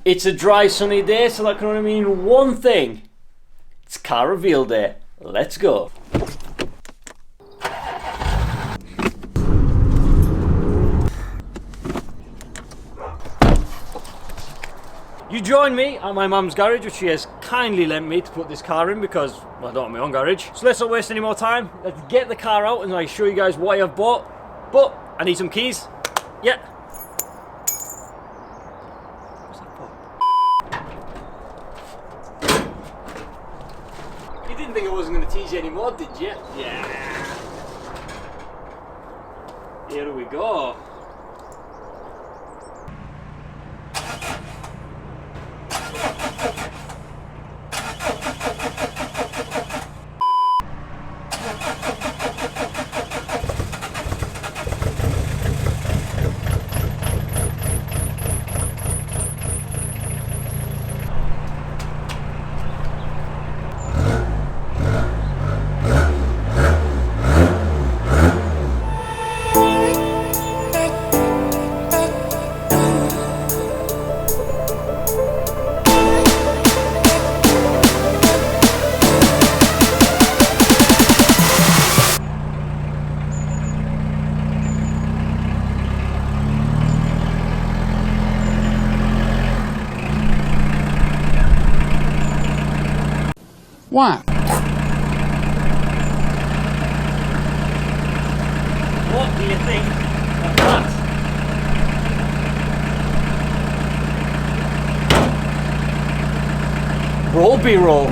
It's a dry sunny day, so that can only mean one thing. It's car reveal day. Let's go. You join me at my mum's garage, which she has kindly lent me to put this car in because well, I don't have my own garage. So let's not waste any more time. Let's get the car out and I'll show you guys what I've bought. But I need some keys. Yeah. What's that for? You didn't think I wasn't going to tease you anymore, did you? Yeah. Here we go. Why? What do you think of that? Roll B-roll.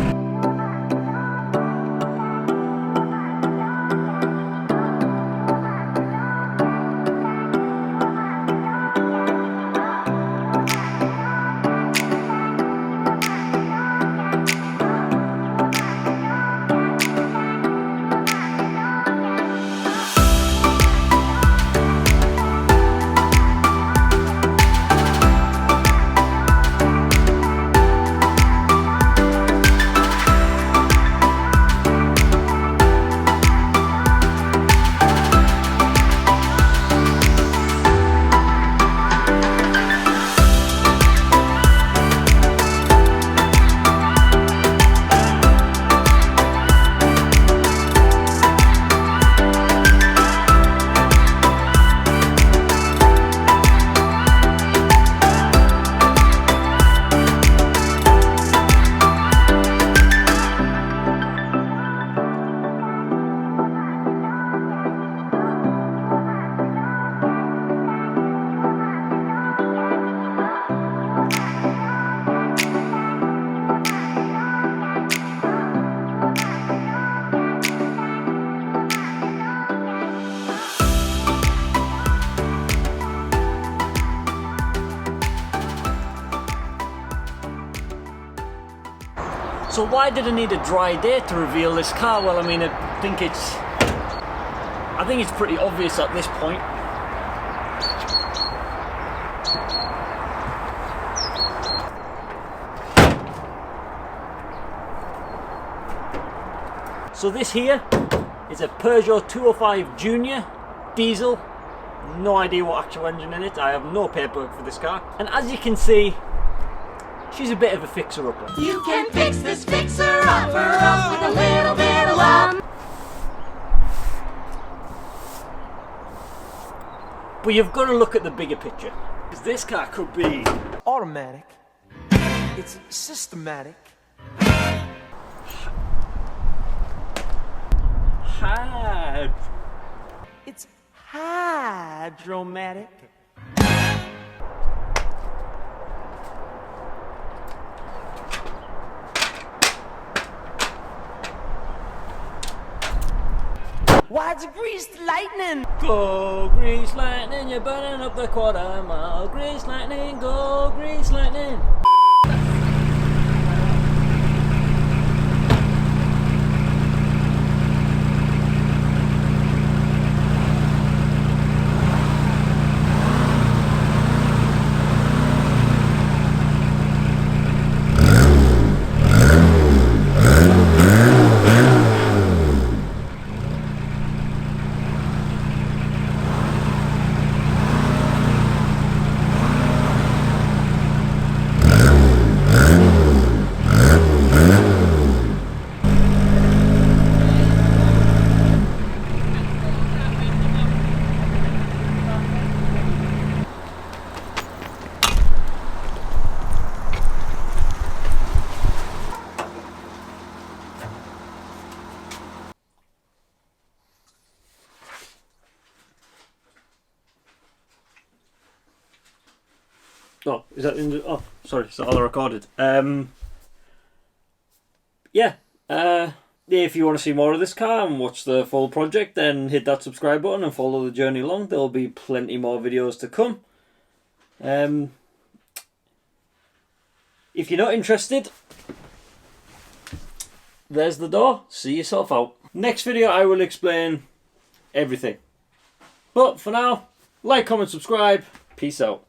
So why did I need a dry day to reveal this car? Well, I mean, I think it's pretty obvious at this point. So this here is a Peugeot 205 Junior diesel. No idea what actual engine in it. I have no paperwork for this car. And as you can see, she's a bit of a fixer-upper. You can fix this fixer-upper up with a little bit of love. But you've got to look at the bigger picture. Because this car could be automatic. It's systematic. It's hydromatic. Why, it's greased lightning! Go grease lightning, you're burning up the quarter mile. Grease lightning, go grease lightning. Oh, is that in the... Oh, sorry, is that all I recorded? Yeah. If you want to see more of this car and watch the full project, then hit that subscribe button and follow the journey along. There'll be plenty more videos to come. If you're not interested, there's the door. See yourself out. Next video I will explain everything. But for now, like, comment, subscribe. Peace out.